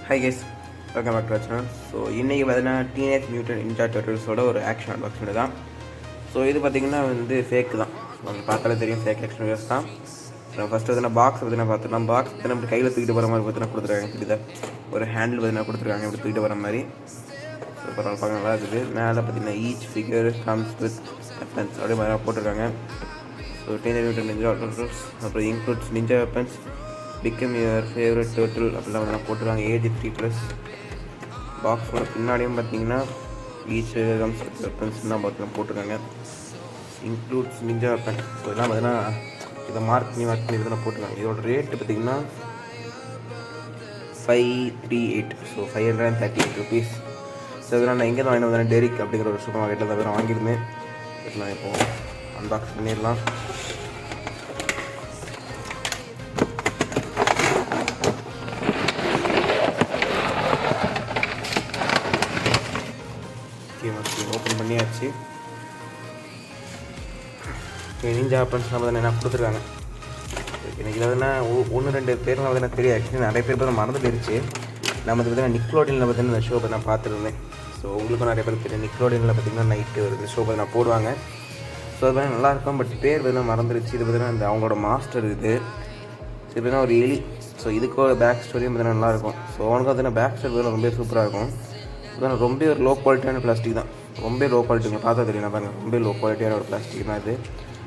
High guys, welcome back to channel. So இன்றைக்கி பார்த்தீங்கன்னா teenage mutant ninja டர்ட்டில்ஸோட ஒரு action unboxing தான். ஸோ இது பார்த்திங்கன்னா ஃபேக் தான். உங்களுக்கு பார்த்தாலே தெரியும் ஃபேக் ஆக்ஷன் வீடியோஸ் தான். ஃபஸ்ட்டு பார்த்தீங்கன்னா பாக்ஸ் பார்த்தீங்கன்னா பார்த்துக்கலாம். பாக்ஸ் பார்த்தீங்கன்னா இப்படி கையில் தூக்கிட்டு போகிற மாதிரி பார்த்தீங்கன்னா கொடுத்துருக்காங்க. இப்படி ஒரு ஹேண்டில் பார்த்தீங்கன்னா கொடுத்துருக்காங்க, இப்படி தூக்கிட்டு வர மாதிரி. ஸோ பரவாயில்ல, பார்க்க நல்லா இருக்குது. மேலே பார்த்தீங்கன்னா each figure comes with weapons அப்படியே மாதிரி போட்டிருக்காங்க. So teenage mutant ninja turtles அப்புறம் includes ninja weapons become your favourite turtle அப்படிலாம் வந்து போட்டுருவாங்க. ஏஜ் 3+. பாக்ஸோட பின்னாடியும் பார்த்தீங்கன்னா ஈச் கம்ஸ் வெப்பன்ஸ்லாம் பார்த்தீங்கன்னா போட்டிருக்காங்க. Includes ninja weapon. ஸோ இதெல்லாம் பார்த்தீங்கன்னா இதை மார்க் பண்ணி இதெல்லாம் போட்டிருக்காங்க. இதோட ரேட்டு பார்த்தீங்கன்னா 538. So 538 rupees. ஸோ இதெல்லாம் நான் எங்கே தான் வாங்கிட்டு வந்தேன், டெரிக் அப்படிங்கிற ஒரு சூப்பர் மார்க்கெட்டில் தான் வேறு வாங்கியிருந்தேன். இதெல்லாம் இப்போது அன்பாக்ஸ் பண்ணிடலாம். ஓப்பன் பண்ணியாச்சு. நிஞ்சா வெப்பன்ஸ்லாம் பார்த்தீங்கன்னா என்ன கொடுத்துருக்காங்க. இன்றைக்கி பார்த்தீங்கன்னா 1-2 பேர்லாம் பார்த்தீங்கன்னா தெரியும். ஆக்சுவலி நிறைய பேர் பார்த்தா மறந்து போயிடுச்சு. நம்ம பார்த்தீங்கன்னா நிக்லோடியனில் பார்த்தீங்கன்னா இந்த ஷோ பார்த்து நான் பார்த்துருந்தேன். ஸோ உங்களுக்கும் நிறைய பேர் தெரியும். நிக்லோடியனில் பார்த்தீங்கன்னா நைட்டு ஒரு ஷோ பார்த்து நான் போடுவாங்க. ஸோ அது பார்த்தீங்கன்னா நல்லாயிருக்கும். பட் பேர் பார்த்தீங்கன்னா மறந்துருச்சு. இது பார்த்தீங்கன்னா இந்த அவங்களோட மாஸ்டர் இது. ஸோ இது பார்த்தீங்கன்னா ஒரு எலி. ஸோ இதுக்கு ஒரு பேக் ஸ்டோரியும் பார்த்தீங்கன்னா நல்லாயிருக்கும். ஸோ அவனுக்கு பார்த்தீங்கன்னா பேக் ஸ்டோரி பார்த்தீங்கன்னா ரொம்ப சூப்பராக இருக்கும். இதுதான் ரொம்ப ஒரு லோ குவாலிட்டியான பிளாஸ்டிக் தான். ரொம்ப லோ குவாலிட்டிங்க பார்த்தா தெரியும் பாருங்க. ரொம்ப லோ குவாலிட்டியான ஒரு பிளாஸ்டிக் தான் இது.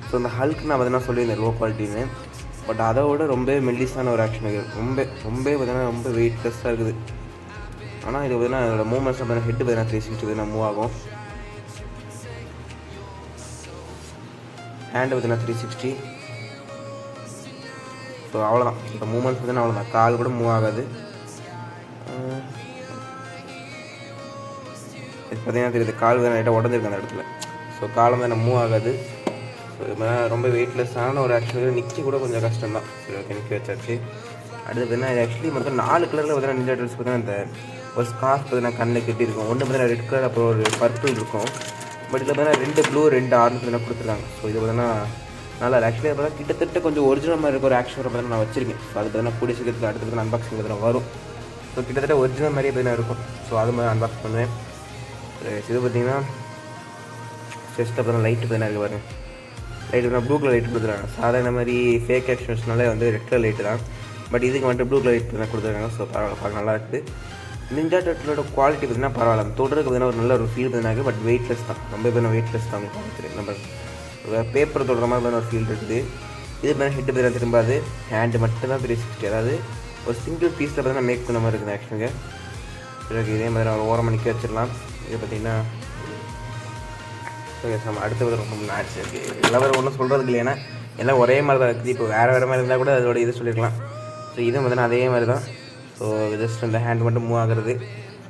ஸோ இந்த ஹல்க் நான் பார்த்தீங்கன்னா சொல்லியிருந்தேன் லோ குவாலிட்டின்னு. பட் அதை விட ரொம்ப மெல்லிஸான ஒரு ஆக்ஷன் இருக்குது. ரொம்ப பார்த்தீங்கன்னா ரொம்ப வெயிட்லெஸ்ஸாக இருக்குது. ஆனால் இது பார்த்தீங்கன்னா அதோட மூவ்மெண்ட்ஸ் பார்த்தீங்கன்னா ஹெட் பார்த்தீங்கன்னா 360 பார்த்தீங்கன்னா மூவ் ஆகும். ஹேண்டு பார்த்தீங்கன்னா 360. ஸோ அவ்வளோதான். இந்த மூவ்மெண்ட்ஸ் பார்த்தீங்கன்னா அவ்வளோதான். கால் கூட மூவ் ஆகாது. இது பார்த்தீங்கன்னா தெரியுது கால் தான் லைட்டாக உடஞ்சிருக்கு அந்த இடத்துல. ஸோ காலம் தான் மூவ் ஆகாது. ஸோ இது மாதிரி ரொம்ப வெயிட்லெஸ்ஸான ஒரு ஆக்சுவலி நிற்க கூட கொஞ்சம் கஷ்டம் தான். சரி, ஓகே, நிற்க வச்சாச்சு. அடுத்து பார்த்தீங்கன்னா இது ஆக்சுவலி மொத்தம் 4 கலரில் பார்த்தீங்கன்னா நிஞ்சா ட்ரெஸ் பார்த்தீங்கன்னா இந்த ஒரு ஸ்கார்ஃப் பார்த்தீங்கன்னா கண்ணில் கட்டியிருக்கும். ஒன்று பார்த்தீங்கன்னா ரெட் கலர், அப்புறம் ஒரு பர்பிள் இருக்கும். பட் இதில் பார்த்தீங்கன்னா 2 ப்ளூ 2 ஆரஞ்சு பார்த்தீங்கன்னா கொடுத்துருக்காங்க. ஸோ இது பார்த்தீங்கன்னா நல்லா ஆக்சுவலி பார்த்தீங்கன்னா கிட்டத்தட்ட கொஞ்சம் ஒரிஜினல் மாதிரி இருக்க ஒரு ஆக்ஷன் பார்த்தீங்கன்னா நான் வச்சிருக்கேன். ஸோ அது பார்த்தீங்கன்னா கூடிய சீக்கிரத்தில் அடுத்து பார்த்தீங்கன்னா அன்பாக்சிங் பார்த்தீங்கன்னா வரும். ஸோ கிட்டத்தட்ட ஒரிஜினல் மாதிரியே பார்த்தீங்கன்னா இருக்கும். ஸோ அது மாதிரி அன்பாக்ஸ் பண்ணுவேன். இது பார்த்தீங்கன்னா செஸ்ட்டில் பார்த்தீங்கன்னா லைட்டு பார்த்தீங்கன்னா இருக்குது பாருங்கள். லைட்டு பார்த்தீங்கன்னா ப்ளூ கலர் லைட் கொடுத்துருக்காங்க. சாதாரண மாதிரி ஃபேக் ஆக்ஷன்ஸ்னாலே வந்து ரெட் கலர் லைட்டு தான். பட் இதுக்கு வந்துட்டு ப்ளூ கலர் லைட் பார்த்தீங்கன்னா கொடுத்துருக்காங்க. ஸோ பரவாயில்ல, பார்க்க நல்லா இருக்குது. நிஞ்சா டர்ட்டிலோட குவாலிட்டி பார்த்தீங்கன்னா பரவாயில்ல. தொடருக்கு பார்த்தீங்கன்னா ஒரு நல்ல ஒரு ஃபீல் பார்த்தீங்கன்னா. பட் வெயிட்லெஸ் தான். ரொம்ப பார்த்தீங்கன்னா வெயிட்லெஸ் தான். உங்களுக்கு நம்ம பேப்பர் தொடுற மாதிரி பார்த்தீங்கன்னா ஒரு ஃபீல் இருக்குது. இது பார்த்தீங்கன்னா ஹெட்டு பார்த்தீங்கன்னா திரும்பாது. ஹேண்டு மட்டும் தான் 360. அதாவது ஒரு சிங்கிள் பீஸில் பார்த்தீங்கன்னா மேக் பண்ண மாதிரி இருக்குது ஆக்ஷனுங்க. பிறகு இதே மாதிரி ஒரு ஓரம் மணிக்கு வச்சிடலாம். இது பார்த்திங்கன்னா நம்ம அடுத்த ரொம்ப மேட்ச் இருக்குது. எல்லாம் வேறு ஒன்றும் சொல்கிறதுக்கு இல்லை, ஏன்னா எல்லாம் ஒரே மாதிரி தான் இருக்குது. இப்போ வேறு மாதிரி இருந்தால் கூட அதோட இது சொல்லியிருக்கலாம். ஸோ இதுவும் பார்த்தீங்கன்னா அதே மாதிரி தான். ஸோ ஜஸ்ட் இந்த ஹேண்ட் மட்டும் மூவ் ஆகிறது.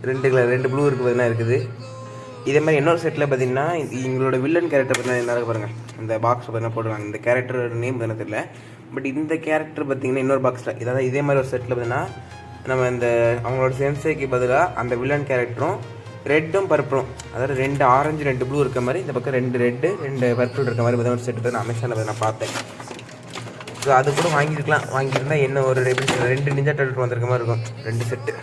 2 கலர் 2 ப்ளூ இருக்குது பார்த்தீங்கன்னா இருக்குது. இதே மாதிரி இன்னொரு செட்டில் பார்த்தீங்கன்னா எங்களோட வில்லன் கேரக்டர் பார்த்தீங்கன்னா என்ன பாருங்கள். இந்த பாக்ஸ் பார்த்தீங்கன்னா போட்டுருவாங்க. இந்த கேரக்டர் நேம் பார்த்தீங்கன்னா தெரியல. பட் இந்த கேரக்டர் பார்த்திங்கன்னா இன்னொரு பாக்ஸில் இதாவது இதே மாதிரி ஒரு செட்டில் பார்த்தீங்கன்னா நம்ம இந்த அவங்களோட சென்சேக்கு பதிலாக அந்த வில்லன் கேரக்டரும் ரெட்டும் பர்பிளும், அதாவது 2 ஆரஞ்சு 2 ப்ளூ இருக்க மாதிரி, இந்த பக்கம் 2 ரெட்டு 2 பர்பிள் இருக்க மாதிரி பார்த்தா ஒரு செட்டு நான் அமேசானில் நான் பார்த்தேன். ஸோ அது கூட வாங்கியிருந்தால் என்ன ஒரு 2 நிஞ்சா டர்ட்டில் வந்திருக்க மாதிரி இருக்கும். 2 செட்டு.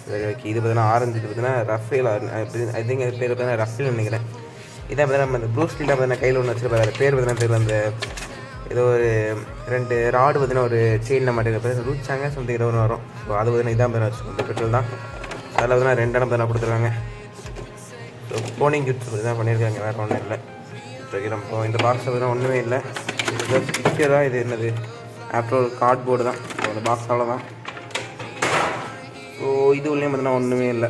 சரி, ஓகே. இது பார்த்தீங்கன்னா ஆரஞ்சு. இது பார்த்தீங்கன்னா ரஃபேல். ஐ திங்க் அது பேர் பார்த்தீங்கன்னா ரஃபேல் நினைக்கிறேன். இதான் பார்த்தீங்கன்னா நம்ம இந்த ப்ளூ ஸ்டீலாக பார்த்தீங்கன்னா கையில் ஒன்று வச்சுருப்பாரு. பேர் பார்த்தீங்கன்னா தெரியல. அந்த ஏதோ ஒரு 2 ராடு பார்த்தீங்கன்னா ஒரு செயினில் மாட்டேங்க ரூச்சாங்க சம்திங் ஏதோ ஒன்று வரும். ஸோ அது பார்த்தீங்கன்னா இதான் பார்த்தீங்கன்னா வச்சுக்கோங்க. இந்த பெட்ரோல் தான். அதில் பார்த்தீங்கன்னா 2 இடம் பார்த்தீங்கன்னா கொடுத்துருக்காங்க. ஸோ போனிங் கிஃப்ட்ஸ் பார்த்தீங்கன்னா பண்ணியிருக்காங்க. வேறு ஒன்றும் இல்லை. ஓகே, நம்ம இந்த பாக்ஸ் பார்த்தீங்கன்னா ஒன்றுமே இல்லை. இது ஸ்டிக்கராக இது என்னது ஆஃப்டர் ஒரு கார்ட்போர்டு தான். ஸோ அந்த பாக்ஸ் அவ்வளோதான். ஸோ இது உள்ளேயும் பார்த்தீங்கன்னா ஒன்றுமே இல்லை.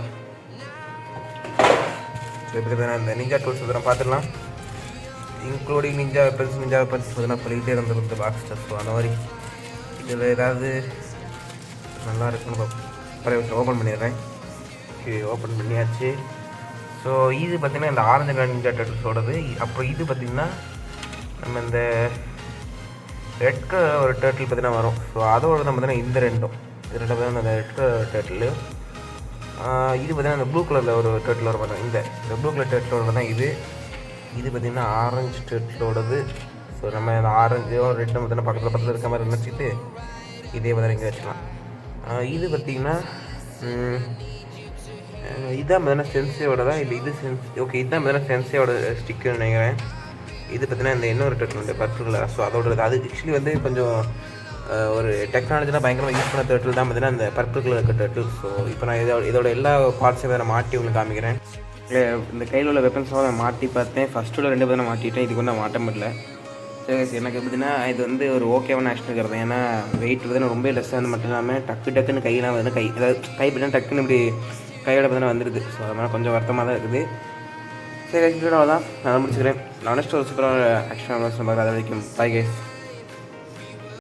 ஸோ இப்போ பார்த்தீங்கன்னா இந்த நிஞ்சா டூல்ஸ் பார்த்தீங்கன்னா பார்த்துக்கலாம். இன்க்ளூடிங் நிஞ்சா வெப்பன்ஸ் பார்த்தீங்கன்னா சொல்லிகிட்டே இருந்தது இந்த பாக்ஸ். ஸோ அந்த மாதிரி இதில் ஏதாவது நல்லா இருக்குன்னு பார்ப்போம். ஓப்பன் பண்ணிடுறேன். ஓகே, ஓப்பன் பண்ணியாச்சு. ஸோ இது பார்த்திங்கன்னா இந்த ஆரஞ்சு கலர் நிஞ்சா டர்ட்டில்ஸோடது. அப்புறம் இது பார்த்திங்கன்னா நம்ம இந்த ரெட் கலர் ஒரு டர்ட்டில் பார்த்திங்கன்னா வரும். ஸோ அதோட தான் பார்த்திங்கன்னா இந்த ரெண்டும் பார்த்திங்கன்னா அந்த ரெட் கலர் டர்ட்டில். இது பார்த்திங்கன்னா இந்த ப்ளூ கலரில் ஒரு டர்ட்டில் வரும் பார்த்தீங்கன்னா. இந்த ப்ளூ கலர் டர்ட்டிலோட தான் இது பார்த்திங்கன்னா ஆரஞ்சு டர்ட்டிலோடது. ஸோ நம்ம இந்த ஆரஞ்சும் ரெட்டும் பார்த்திங்கன்னா பக்கத்தில் இருக்க மாதிரி நினச்சிட்டு இதே மாதிரி இங்கே வச்சுக்கலாம். இது பார்த்திங்கன்னா இதுதான் பார்த்தீங்கன்னா சென்சேவோட தான், இல்லை இது ஓகே இதுதான் பார்த்தீங்கன்னா சென்சேவோட ஸ்டிக்குன்னு நினைக்கிறேன். இது பார்த்தீங்கன்னா இந்த இன்னொரு டர்ட்டில் வந்து பர்பிள் கலர். ஸோ அதோட அது ஆக்சுவலி வந்து கொஞ்சம் ஒரு டெக்னாலஜிலாம் பயங்கரமாக யூஸ் பண்ண டர்ட்டில் தான் பார்த்தீங்கன்னா இந்த பர்பிள் கலர் இருக்க டர்ட்டில். ஸோ இப்போ நான் இதோட எல்லா பார்ட்ஸையும் நான் மாட்டி உங்களுக்கு காமிக்கிறேன். இந்த கையில் உள்ள வெப்பன்ஸாக நான் மாட்டி பார்த்தேன். ஃபஸ்ட்டு 2 பார்த்தா மாட்டிட்டேன், இதுக்கு வந்து நான் மாட்ட முடியல. சரி எனக்கு எப்படின்னா இது வந்து ஒரு ஓகேவான ஆக்ஷன் இருக்கிறது. ஏன்னா வெயிட் வந்து ரொம்ப லெஸ்ஸாக வந்து மட்டும் இல்லாமல் டக்குன்னு கையெல்லாம் வந்து அதாவது கை பார்த்தீங்கன்னா டக்குன்னு இப்படி கையோட பார்த்தீங்கன்னா வந்துடுது. ஸோ அதனால் கொஞ்சம் வருத்தமாக தான் இருக்குது. சரி அவ்வளோ தான் நான் முடிச்சுக்கிறேன். நான் நெக்ஸ்ட் ஒரு சூப்பரான ஆக்ஷன் பார்க்குறேன். அது வரைக்கும் பாய் கைஸ்.